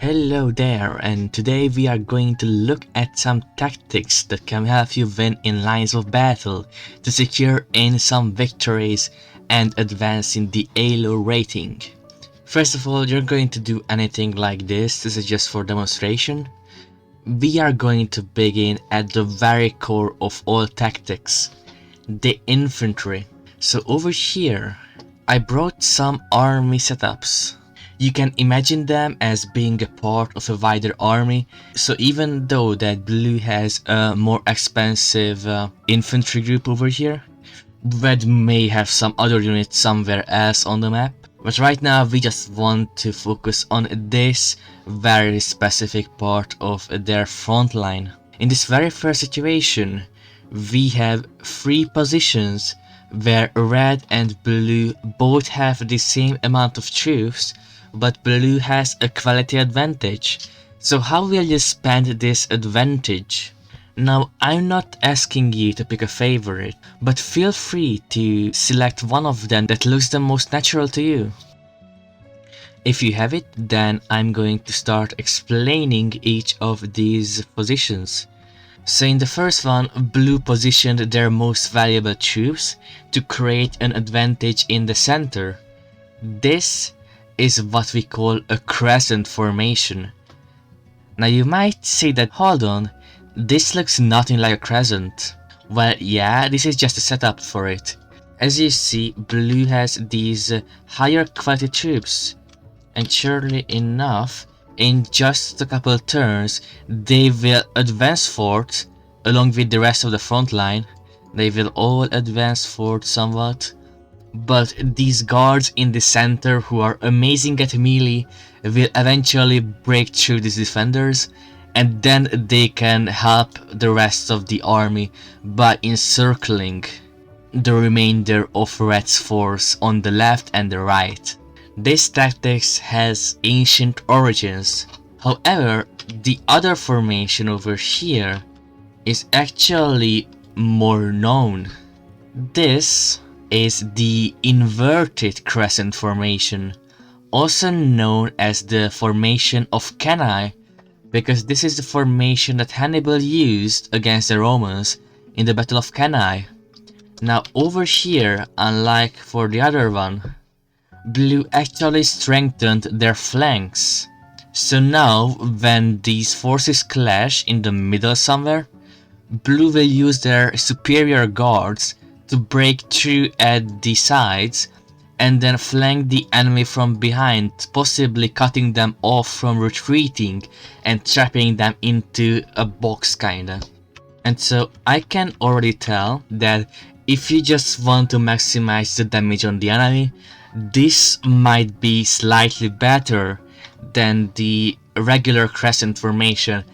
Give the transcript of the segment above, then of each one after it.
Hello there, and today we are going to look at some tactics that can help you win in lines of battle to secure in some victories and advance in the ALO rating. First of all, you're going to do anything like this is just for demonstration. We are going to begin at the very core of all tactics, the infantry. So over here, I brought some army setups. You can imagine them as being a part of a wider army, so even though that blue has a more expensive infantry group over here, red may have some other units somewhere else on the map, but right now we just want to focus on this very specific part of their front line. In this very first situation, we have 3 positions where red and blue both have the same amount of troops, but blue has a quality advantage. So how will you spend this advantage? Now, I'm not asking you to pick a favorite, but feel free to select one of them that looks the most natural to you. If you have it, then I'm going to start explaining each of these positions. So in the first one, blue positioned their most valuable troops to create an advantage in the center. This is what we call a crescent formation. Now you might say that, hold on, this looks nothing like a crescent. Well, yeah, this is just a setup for it. As you see, blue has these higher quality troops, and surely enough, in just a couple turns, they will advance forward along with the rest of the front line. They will all advance forward somewhat. But these guards in the center who are amazing at melee will eventually break through these defenders, and then they can help the rest of the army by encircling the remainder of red's force on the left and the right. This tactics has ancient origins. However, the other formation over here is actually more known. This is the inverted crescent formation, also known as the formation of Cannae, because this is the formation that Hannibal used against the Romans in the Battle of Cannae. Now over here, unlike for the other one, blue actually strengthened their flanks. So now when these forces clash in the middle somewhere, blue will use their superior guards to break through at the sides and then flank the enemy from behind, possibly cutting them off from retreating and trapping them into a box kinda. And so I can already tell that if you just want to maximize the damage on the enemy, this might be slightly better than the regular crescent formation.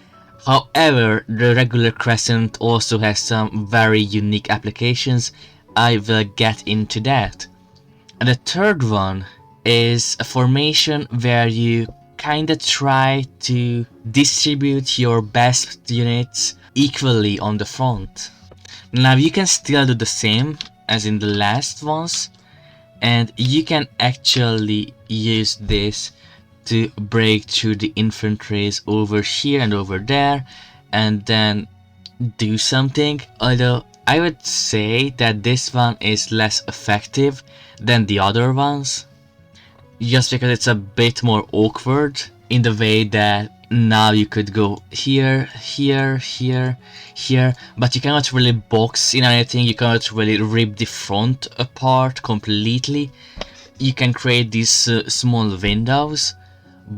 However, the regular crescent also has some very unique applications. I will get into that. And the third one is a formation where you kinda try to distribute your best units equally on the front. Now you can still do the same as in the last ones, and you can actually use this to break through the infantries over here and over there and then do something. Although I would say that this one is less effective than the other ones, just because it's a bit more awkward in the way that now you could go here, here, here, here, but you cannot really box in anything. You cannot really rip the front apart completely. You can create these small windows,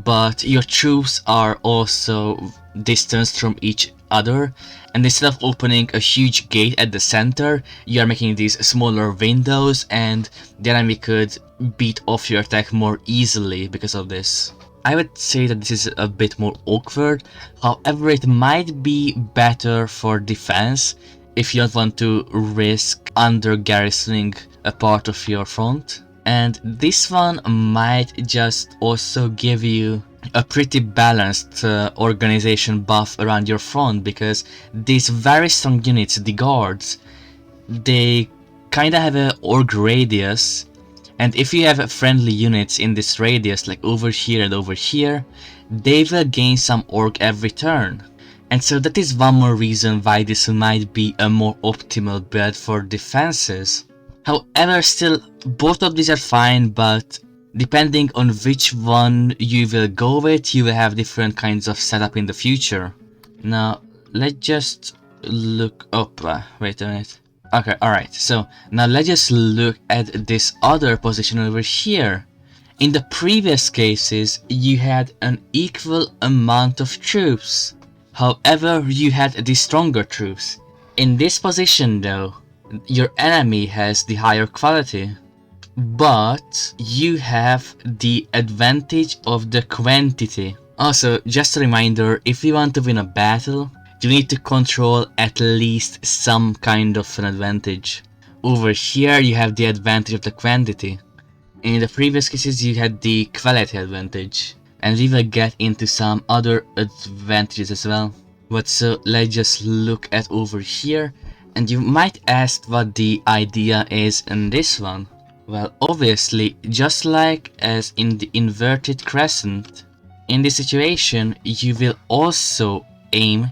but your troops are also distanced from each other, and instead of opening a huge gate at the center, you are making these smaller windows, and the enemy could beat off your attack more easily because of this. I would say that this is a bit more awkward. However, it might be better for defense if you don't want to risk under garrisoning a part of your front. And this one might just also give you a pretty balanced organization buff around your front, because these very strong units, the guards, they kinda have a org radius, and if you have friendly units in this radius like over here and over here, they will gain some orc every turn. And so that is one more reason why this might be a more optimal build for defenses. However, still, both of these are fine, but depending on which one you will go with, you will have different kinds of setup in the future. Now, let's just look up. Wait a minute. Okay, alright, so now let's just look at this other position over here. In the previous cases, you had an equal amount of troops. However, you had the stronger troops. In this position though, your enemy has the higher quality. But you have the advantage of the quantity. Also, just a reminder, if you want to win a battle, you need to control at least some kind of an advantage. Over here you have the advantage of the quantity. In the previous cases you had the quality advantage. And we will get into some other advantages as well. But so let's just look at over here. And you might ask what the idea is in this one. Well, obviously, just like as in the inverted crescent, in this situation you will also aim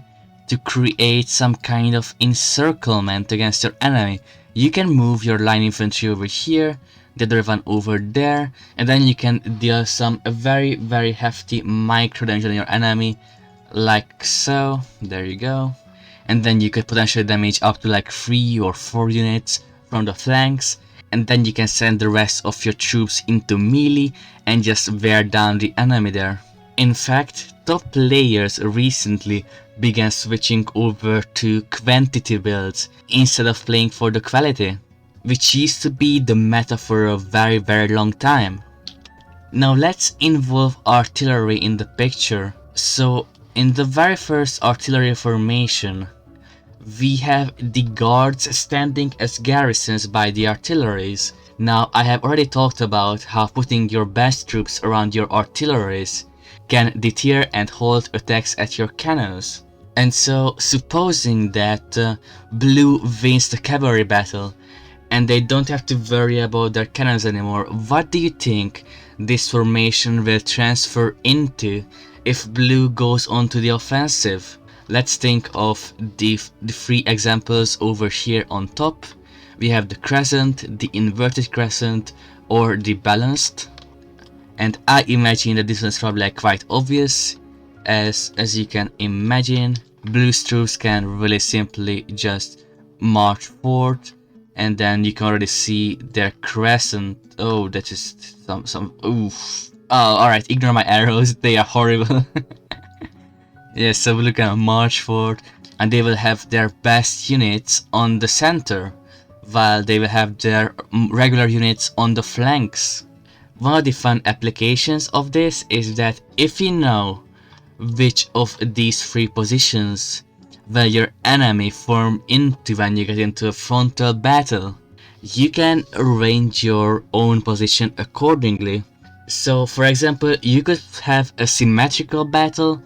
to create some kind of encirclement against your enemy. You can move your line infantry over here, the other one over there, and then you can deal some very hefty micro damage on your enemy, like so. There you go. And then you could potentially damage up to like 3 or 4 units from the flanks, and then you can send the rest of your troops into melee and just wear down the enemy there. In fact, top players recently began switching over to quantity builds instead of playing for the quality, which used to be the meta for a very long time. Now let's involve artillery in the picture. So in the very first artillery formation, we have the guards standing as garrisons by the artilleries. Now I have already talked about how putting your best troops around your artilleries can deter and halt attacks at your cannons. And so supposing that blue wins the cavalry battle and they don't have to worry about their cannons anymore, what do you think this formation will transfer into if blue goes on to the offensive? Let's think of the 3 examples over here on top. We have the crescent, the inverted crescent, or the balanced. And I imagine that this one is probably like quite obvious, as you can imagine, blue's troops can really simply just march forward, and then you can already see their crescent. Oh, that is some oof. Oh, alright, ignore my arrows, they are horrible. Yes, so we're gonna march forward, and they will have their best units on the center, while they will have their regular units on the flanks. One of the fun applications of this is that if you know which of these 3 positions will your enemy form into when you get into a frontal battle, you can arrange your own position accordingly. So for example, you could have a symmetrical battle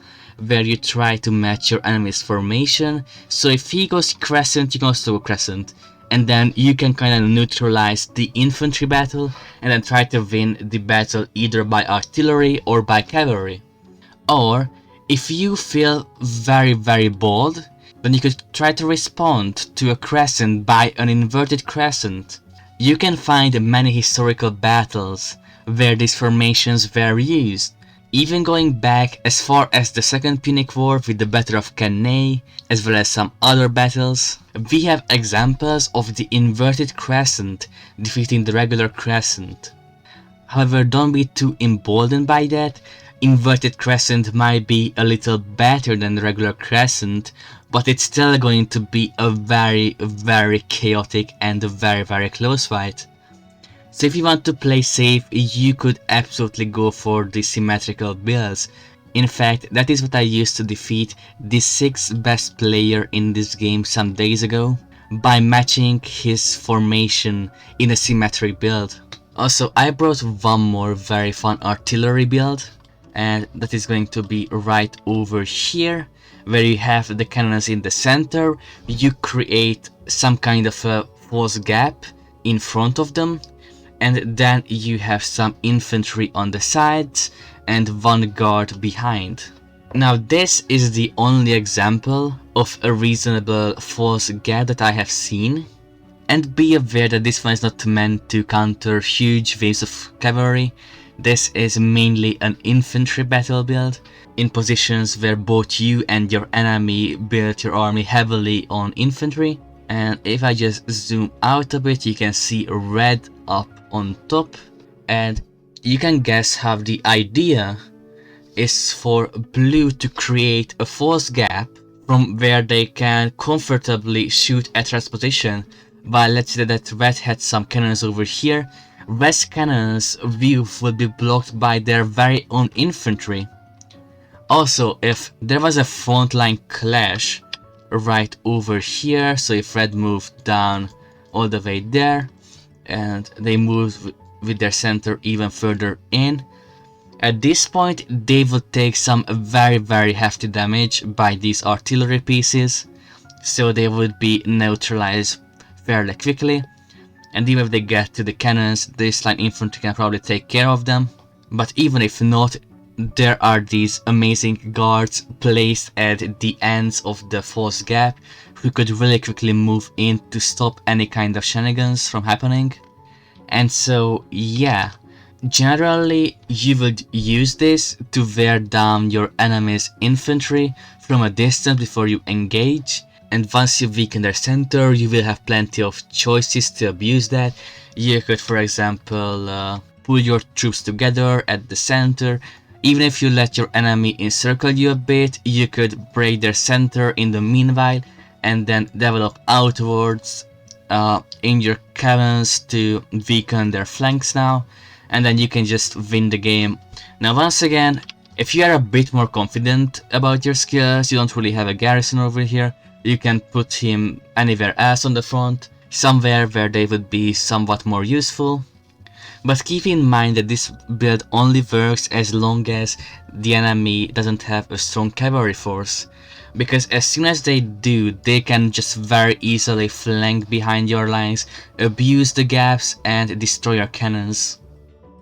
where you try to match your enemy's formation. So if he goes crescent, you can also go crescent, and then you can kind of neutralize the infantry battle and then try to win the battle either by artillery or by cavalry. Or if you feel very bold, then you could try to respond to a crescent by an inverted crescent. You can find many historical battles where these formations were used, even going back as far as the Second Punic War with the Battle of Cannae, as well as some other battles. We have examples of the inverted crescent defeating the regular crescent. However, don't be too emboldened by that. Inverted crescent might be a little better than the regular crescent, but it's still going to be a very chaotic and a very close fight. So if you want to play safe, you could absolutely go for the symmetrical builds. In fact, that is what I used to defeat the 6th best player in this game some days ago, by matching his formation in a symmetric build. Also, I brought one more very fun artillery build, and that is going to be right over here, where you have the cannons in the center. You create some kind of a false gap in front of them, and then you have some infantry on the sides, and one guard behind. Now this is the only example of a reasonable force gap that I have seen. And be aware that this one is not meant to counter huge waves of cavalry. This is mainly an infantry battle build, in positions where both you and your enemy build your army heavily on infantry. And if I just zoom out a bit, you can see red up on top. And you can guess how the idea is for blue to create a force gap from where they can comfortably shoot at red's position. While let's say that red had some cannons over here, red's cannons view would be blocked by their very own infantry. Also, if there was a frontline clash right over here, so if red moved down all the way there and they moved with their center even further in, at this point they would take some very hefty damage by these artillery pieces, so they would be neutralized fairly quickly. And even if they get to the cannons, this line infantry can probably take care of them. But even if not, there are these amazing guards placed at the ends of the force gap who could really quickly move in to stop any kind of shenanigans from happening. And so yeah, generally you would use this to wear down your enemy's infantry from a distance before you engage. And once you weaken their center, you will have plenty of choices to abuse that. You could, for example, pull your troops together at the center. Even if you let your enemy encircle you a bit, you could break their center in the meanwhile and then develop outwards in your cannons to weaken their flanks now. And then you can just win the game. Now once again, if you are a bit more confident about your skills, you don't really have a garrison over here, you can put him anywhere else on the front, somewhere where they would be somewhat more useful. But keep in mind that this build only works as long as the enemy doesn't have a strong cavalry force, because as soon as they do, they can just very easily flank behind your lines, abuse the gaps and destroy your cannons.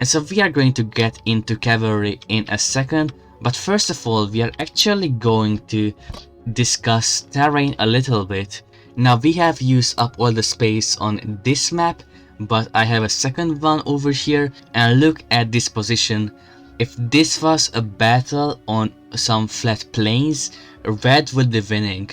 And so we are going to get into cavalry in a second, but first of all we are actually going to discuss terrain a little bit. Now we have used up all the space on this map, but I have a second one over here, and look at this position. If this was a battle on some flat plains, red would be winning.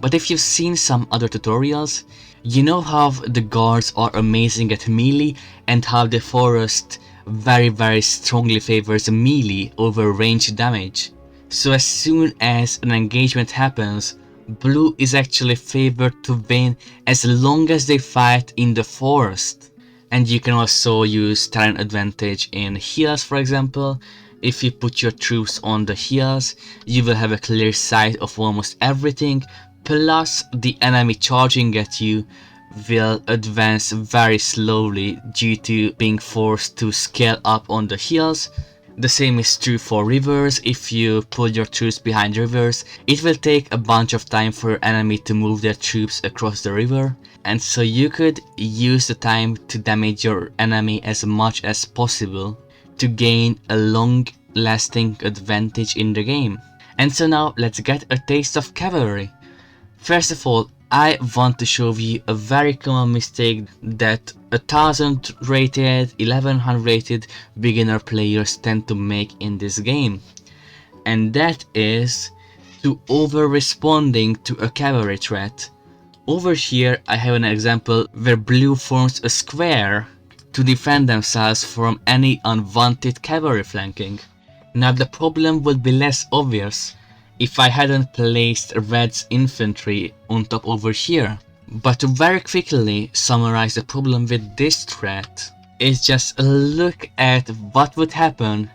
But if you've seen some other tutorials, you know how the guards are amazing at melee and how the forest very strongly favors melee over range damage. So as soon as an engagement happens, blue is actually favored to win as long as they fight in the forest. And you can also use terrain advantage in hills, for example. If you put your troops on the hills, you will have a clear sight of almost everything, plus the enemy charging at you will advance very slowly due to being forced to scale up on the hills. The same is true for rivers. If you pull your troops behind rivers, it will take a bunch of time for your enemy to move their troops across the river, and so you could use the time to damage your enemy as much as possible to gain a long-lasting advantage in the game. And so now let's get a taste of cavalry. First of all, I want to show you a very common mistake that 1000 rated, 1100 rated beginner players tend to make in this game. And that is to over-responding to a cavalry threat. Over here I have an example where blue forms a square to defend themselves from any unwanted cavalry flanking. Now the problem would be less obvious if I hadn't placed red's infantry on top over here. But to very quickly summarize the problem with this threat is just look at what would happen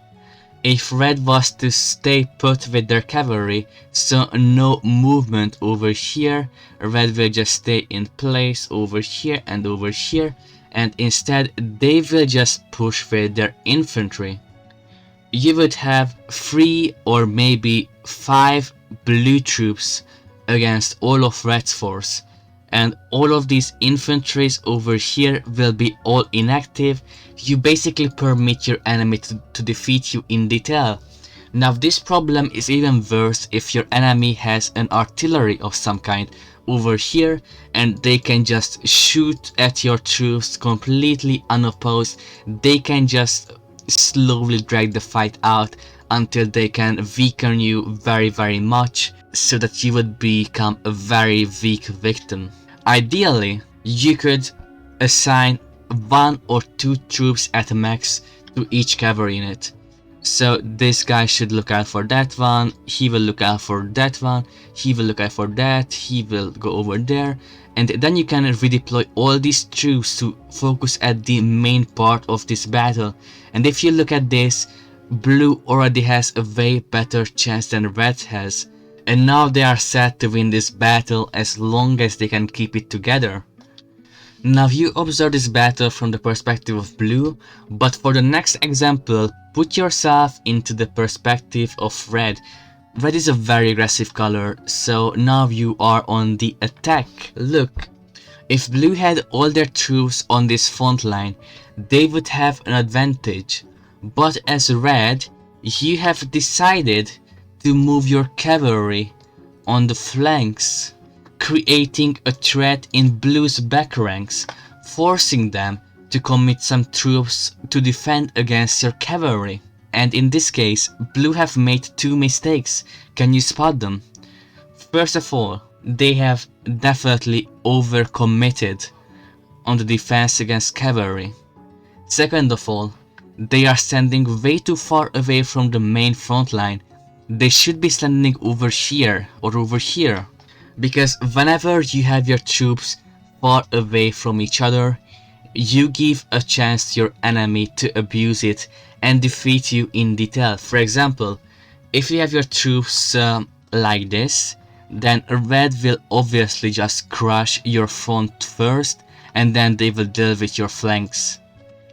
if red was to stay put with their cavalry, so no movement over here. Red will just stay in place over here, and instead they will just push with their infantry. You would have 3 or maybe 5 blue troops against all of red's force, and all of these infantries over here will be all inactive. You basically permit your enemy to defeat you in detail. Now this problem is even worse if your enemy has an artillery of some kind over here and they can just shoot at your troops completely unopposed. They can just slowly drag the fight out until they can weaken you very much so that you would become a very weak victim. Ideally, you could assign 1 or 2 troops at max to each cavalry unit. So this guy should look out for that one, he will look out for that one, he will look out for that, he will go over there, and then you can redeploy all these troops to focus at the main part of this battle. And if you look at this, blue already has a way better chance than red has, and now they are set to win this battle as long as they can keep it together. Now you observe this battle from the perspective of blue, but for the next example, put yourself into the perspective of red. Red is a very aggressive color, so now you are on the attack. Look, if blue had all their troops on this front line, they would have an advantage. But as red, you have decided to move your cavalry on the flanks, creating a threat in blue's back ranks, forcing them to commit some troops to defend against your cavalry. And in this case, blue have made 2 mistakes. Can you spot them? First of all, they have definitely overcommitted on the defense against cavalry. Second of all, they are standing way too far away from the main front line. They should be standing over here or over here. Because whenever you have your troops far away from each other, you give a chance to your enemy to abuse it and defeat you in detail. For example, if you have your troops like this, then red will obviously just crush your front first and then they will deal with your flanks.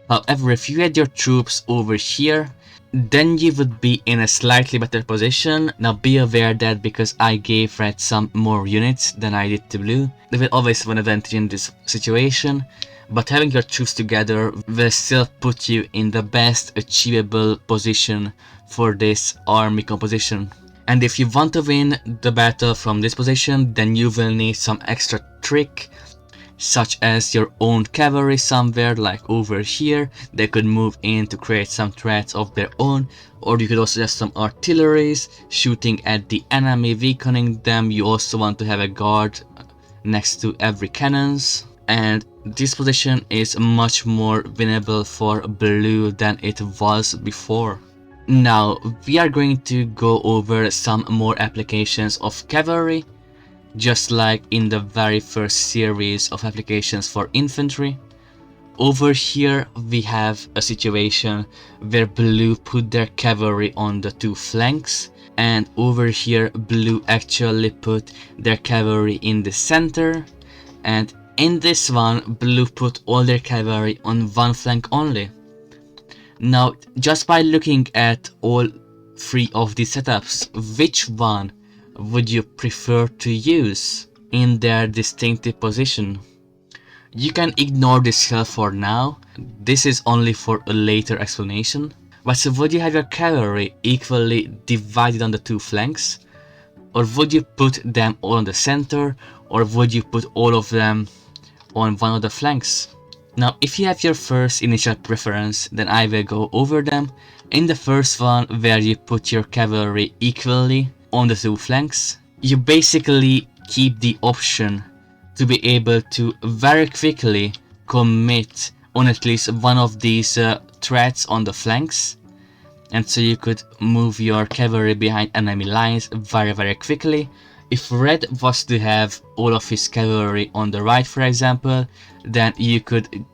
However, if you had your troops over here, then you would be in a slightly better position. Now be aware that because I gave red some more units than I did to blue, they will always have an advantage in this situation, but having your troops together will still put you in the best achievable position for this army composition. And if you want to win the battle from this position, then you will need some extra trick, such as your own cavalry somewhere like over here. They could move in to create some threats of their own, or you could also have some artilleries shooting at the enemy, weakening them. You also want to have a guard next to every cannons, and this position is much more winnable for blue than it was before. Now we are going to go over some more applications of cavalry, just like in the very first series of applications for infantry. Over here we have a situation where blue put their cavalry on the 2 flanks, and over here blue actually put their cavalry in the center, and in this one blue put all their cavalry on 1 flank only. Now just by looking at all 3 of these setups, which one would you prefer to use in their distinctive position? You can ignore this hill for now, this is only for a later explanation. But so would you have your cavalry equally divided on the 2 flanks? Or would you put them all on the center? Or would you put all of them on one of the flanks? Now if you have your first initial preference, then I will go over them. In the first one, where you put your cavalry equally on the 2 flanks, you basically keep the option to be able to very quickly commit on at least one of these threats on the flanks, and so you could move your cavalry behind enemy lines very quickly. If red was to have all of his cavalry on the right, for example, then you could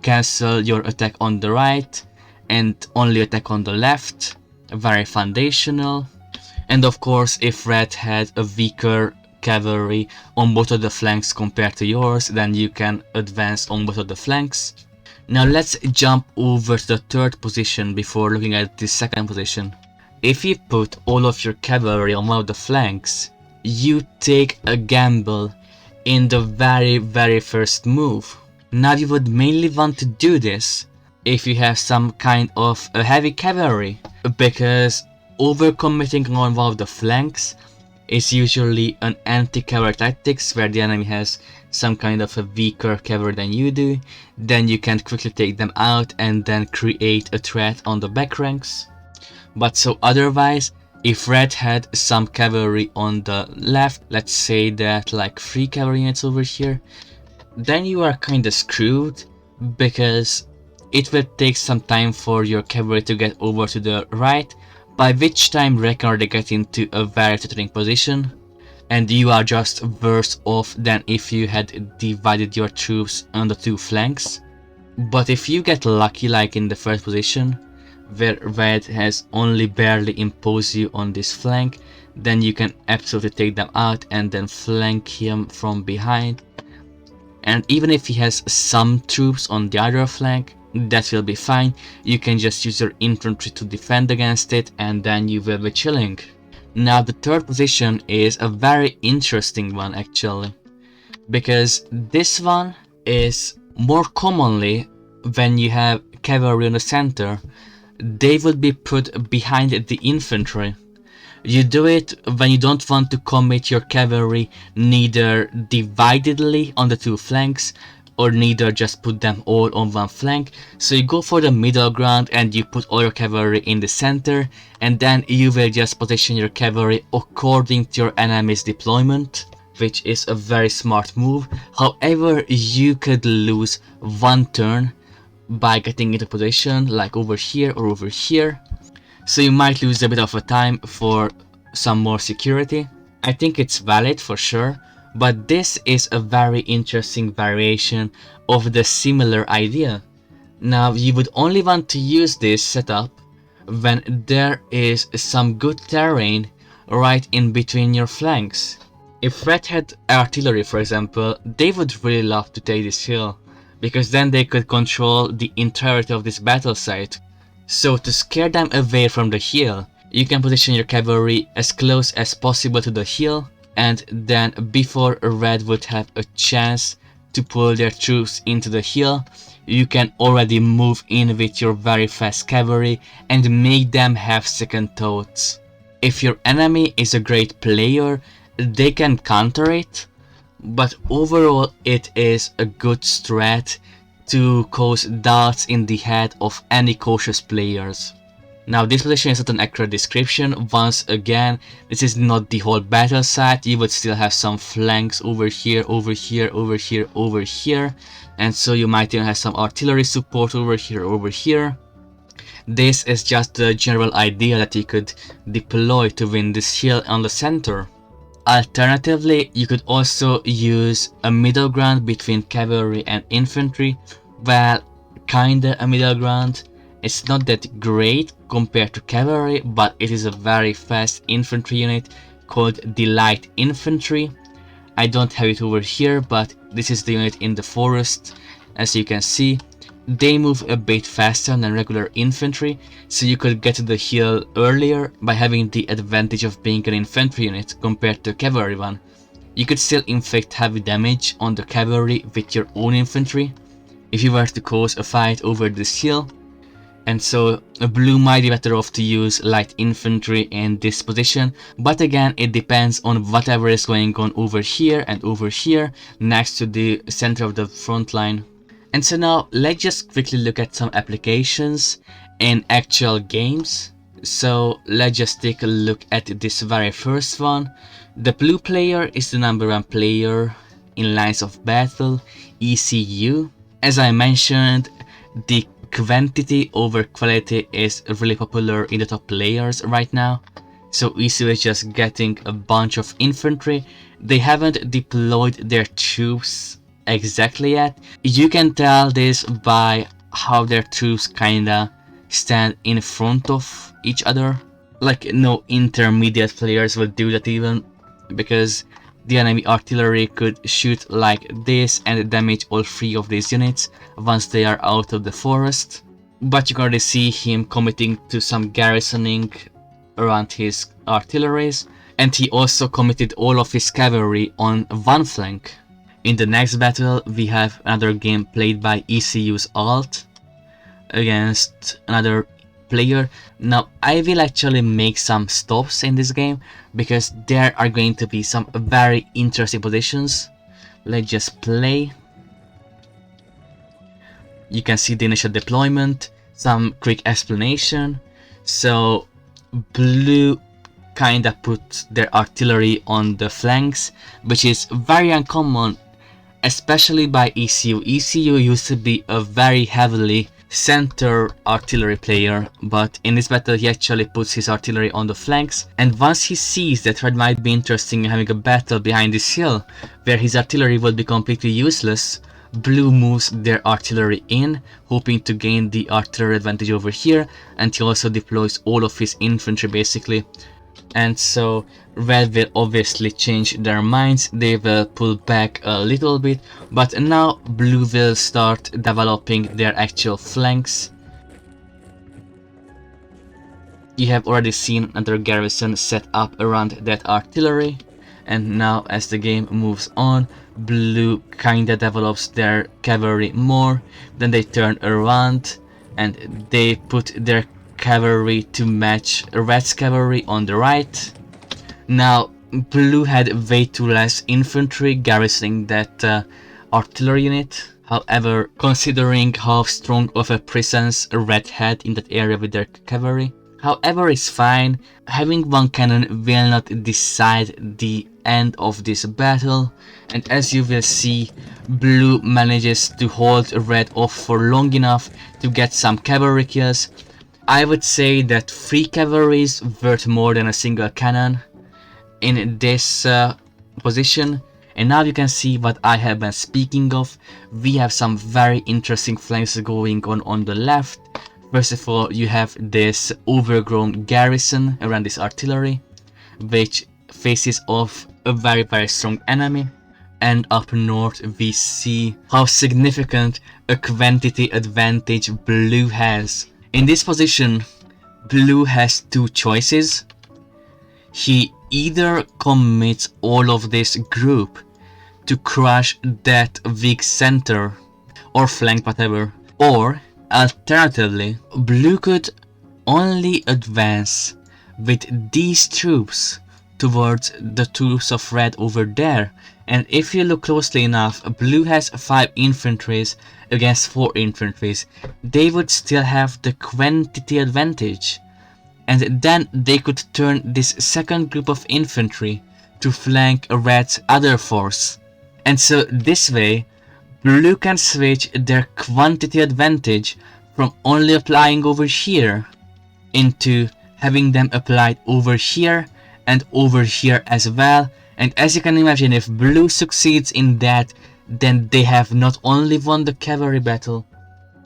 cancel your attack on the right and only attack on the left, very foundational. And of course, if red had a weaker cavalry on both of the flanks compared to yours, then you can advance on both of the flanks. Now let's jump over to the 3rd position before looking at the 2nd position. If you put all of your cavalry on one of the flanks, you take a gamble in the very first move. Now you would mainly want to do this if you have some kind of a heavy cavalry, because overcommitting on one of the flanks is usually an anti-cavalry tactics where the enemy has some kind of a weaker cavalry than you do. Then you can quickly take them out and then create a threat on the back ranks. But so otherwise, if red had some cavalry on the left, let's say that like 3 cavalry units over here, then you are kinda screwed, because it will take some time for your cavalry to get over to the right, by which time red can already get into a very threatening position, and you are just worse off than if you had divided your troops on the 2 flanks. But if you get lucky like in the first position, where red has only barely imposed you on this flank, then you can absolutely take them out and then flank him from behind. And even if he has some troops on the other flank, that will be fine. You can just use your infantry to defend against it, and then you will be chilling. Now the third position is a very interesting one actually, because this one is more commonly when you have cavalry in the center, they would be put behind the infantry. You do it when you don't want to commit your cavalry neither dividedly on the 2 flanks, or neither just put them all on one flank. So you go for the middle ground and you put all your cavalry in the center, and then you will just position your cavalry according to your enemy's deployment, which is a very smart move. However, you could lose 1 turn by getting into position like over here or over here. So you might lose a bit of a time for some more security. I think it's valid for sure, but this is a very interesting variation of the similar idea. Now you would only want to use this setup when there is some good terrain right in between your flanks. If red had artillery, for example, they would really love to take this hill, because then they could control the entirety of this battle site. So to scare them away from the hill, you can position your cavalry as close as possible to the hill, and then before red would have a chance to pull their troops into the hill, you can already move in with your very fast cavalry and make them have second thoughts. If your enemy is a great player, they can counter it, but overall it is a good strat to cause doubts in the head of any cautious players. Now this position is not an accurate description. Once again, this is not the whole battle site. You would still have some flanks over here, over here, over here, over here, and so you might even have some artillery support over here, over here. This is just the general idea that you could deploy to win this hill on the center. Alternatively, you could also use a middle ground between cavalry and infantry. Well, kinda a middle ground. It's not that great compared to cavalry, but it is a very fast infantry unit called the light infantry. I don't have it over here, but this is the unit in the forest. As you can see, they move a bit faster than regular infantry, so you could get to the hill earlier by having the advantage of being an infantry unit compared to a cavalry one. You could still inflict heavy damage on the cavalry with your own infantry if you were to cause a fight over this hill, and so blue might be better off to use light infantry in this position, but again it depends on whatever is going on over here and over here next to the center of the front line. And so now let's just quickly look at some applications in actual games. So let's just take a look at this very first one. The blue player is the #1 player in lines of battle, ECU. As I mentioned, the quantity over quality is really popular in the top players right now. So ECU is just getting a bunch of infantry. They haven't deployed their troops exactly yet. You can tell this by how their troops kinda stand in front of each other. Like no intermediate players will do that even, because the enemy artillery could shoot like this and damage all 3 of these units once they are out of the forest. But you can already see him committing to some garrisoning around his artilleries, and he also committed all of his cavalry on one flank. In the next battle, we have another game played by ECU's alt against another player. Now I will actually make some stops in this game because there are going to be some very interesting positions. Let's just play. You can see the initial deployment, some quick explanation. So blue kinda put their artillery on the flanks, which is very uncommon, especially by ECU. ECU used to be a very heavily center artillery player, but in this battle he actually puts his artillery on the flanks, and once he sees that red might be interested in having a battle behind this hill where his artillery will be completely useless, blue moves their artillery in, hoping to gain the artillery advantage over here, and he also deploys all of his infantry basically. And so red will obviously change their minds, they will pull back a little bit, but now blue will start developing their actual flanks. You have already seen another garrison set up around that artillery, and now as the game moves on, blue kinda develops their cavalry more, then they turn around and they put their cavalry to match red's cavalry on the right. Now blue had way too less infantry garrisoning that artillery unit. However, considering how strong of a presence red had in that area with their cavalry, however, it's fine. Having one cannon will not decide the end of this battle, and as you will see, blue manages to hold red off for long enough to get some cavalry kills. I would say that 3 cavalries worth more than a single cannon in this position. And now you can see what I have been speaking of. We have some very interesting flanks going on the left. First of all, you have this overgrown garrison around this artillery, which faces off a very strong enemy. And up north we see how significant a quantity advantage blue has. In this position, blue has 2 choices. He either commits all of this group to crush that weak center or flank, whatever, or alternatively, blue could only advance with these troops towards the troops of red over there. And if you look closely enough, blue has 5 infantries against 4 infantries. They would still have the quantity advantage. And then they could turn this second group of infantry to flank red's other force. And so this way, blue can switch their quantity advantage from only applying over here into having them applied over here and over here as well. And as you can imagine, if blue succeeds in that, then they have not only won the cavalry battle,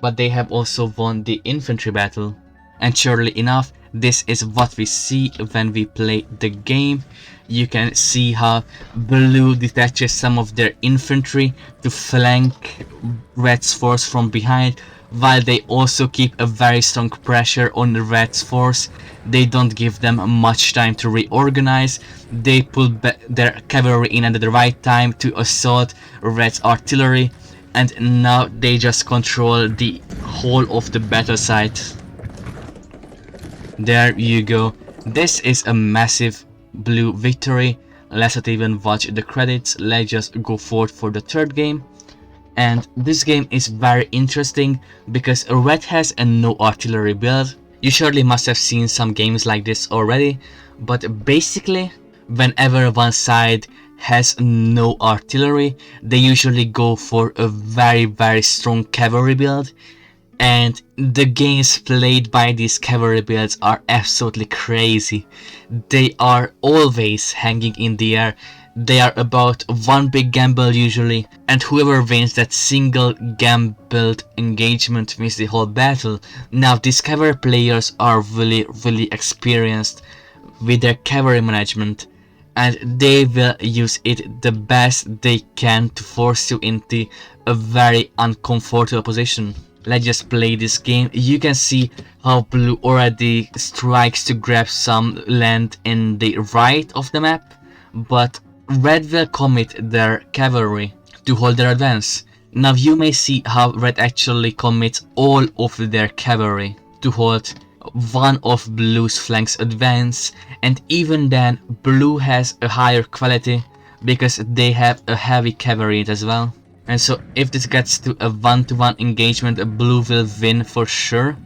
but they have also won the infantry battle. And surely enough, this is what we see when we play the game. You can see how blue detaches some of their infantry to flank red's force from behind, while they also keep a very strong pressure on the red's force. They don't give them much time to reorganize. They pull their cavalry in at the right time to assault red's artillery, and now they just control the whole of the battle site. There you go. This is a massive blue victory. Let's not even watch the credits. Let's just go forward for the third game. And this game is very interesting because red has a no artillery build. You surely must have seen some games like this already, but basically whenever one side has no artillery, they usually go for a very strong cavalry build. And the games played by these cavalry builds are absolutely crazy. They are always hanging in the air. They are about one big gamble usually, and whoever wins that single gambled engagement wins the whole battle. Now these cavalry players are really experienced with their cavalry management, and they will use it the best they can to force you into a very uncomfortable position. Let's just play this game. You can see how blue already strikes to grab some land in the right of the map, but red will commit their cavalry to hold their advance. Now you may see how red actually commits all of their cavalry to hold one of blue's flanks advance, and even then blue has a higher quality because they have a heavy cavalry as well. And so if this gets to a 1-to-1 engagement, blue will win for sure.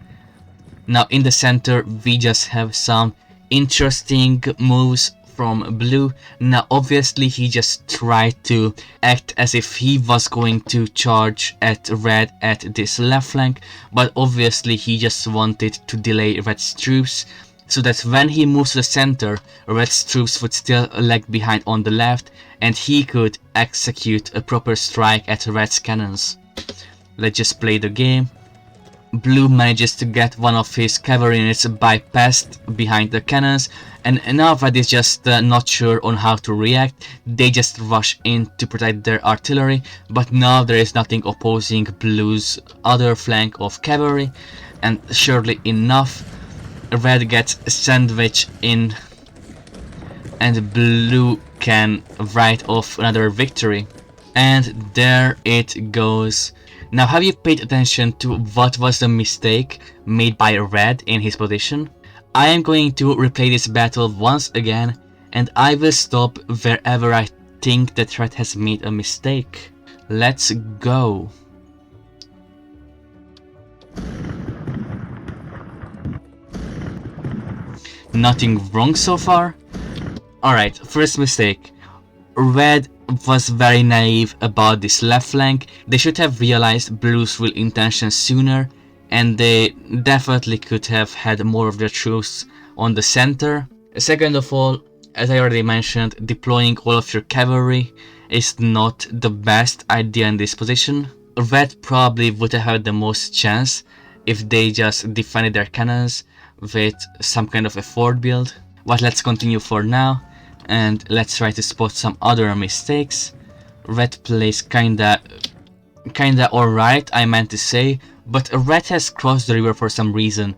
Now in the center we just have some interesting moves from blue. Now obviously he just tried to act as if he was going to charge at red at this left flank, but obviously he just wanted to delay red's troops, so that when he moves to the center, red's troops would still lag behind on the left and he could execute a proper strike at red's cannons. Let's just play the game. Blue manages to get one of his cavalry units bypassed behind the cannons, and now red is just not sure on how to react. They just rush in to protect their artillery, but now there is nothing opposing blue's other flank of cavalry, and surely enough red gets sandwiched in and blue can write off another victory. And there it goes. Now have you paid attention to what was the mistake made by red in his position? I am going to replay this battle once again, and I will stop wherever I think that red has made a mistake. Let's go. Nothing wrong so far? Alright, first mistake. Red was very naive about this left flank. They should have realized blue's real intentions sooner, and they definitely could have had more of their troops on the center. Second of all, as I already mentioned, deploying all of your cavalry is not the best idea in this position. Red probably would have had the most chance if they just defended their cannons with some kind of a fort build. But let's continue for now, and let's try to spot some other mistakes. Red plays kinda alright, I meant to say, but red has crossed the river for some reason.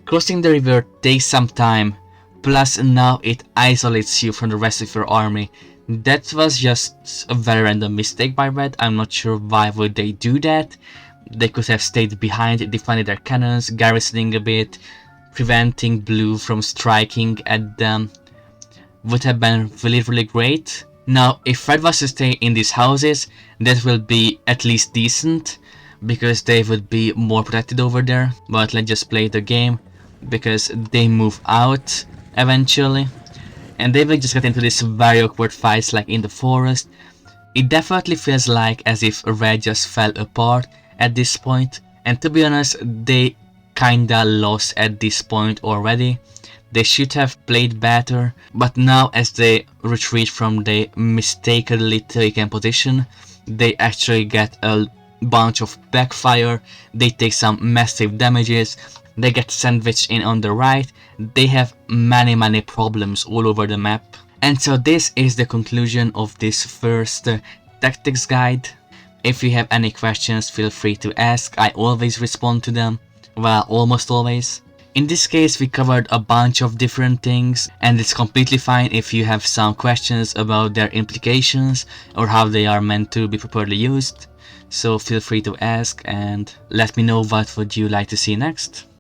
Crossing the river takes some time, plus now it isolates you from the rest of your army. That was just a very random mistake by red. I'm not sure why would they do that. They could have stayed behind, defended their cannons, garrisoning a bit, preventing blue from striking at them. Would have been really great. Now if red was to stay in these houses, that will be at least decent, because they would be more protected over there. But let's just play the game, because they move out eventually, and they will just get into this very awkward fights like in the forest. It definitely feels like as if red just fell apart at this point, and to be honest, they kinda lost at this point already. They should have played better, but now as they retreat from the mistakenly taken position, they actually get a bunch of backfire, they take some massive damages, they get sandwiched in on the right, they have many problems all over the map. And so this is the conclusion of this first tactics guide. If you have any questions, feel free to ask, I always respond to them, well, almost always. In this case we covered a bunch of different things, and it's completely fine if you have some questions about their implications or how they are meant to be properly used. So feel free to ask and let me know what would you like to see next.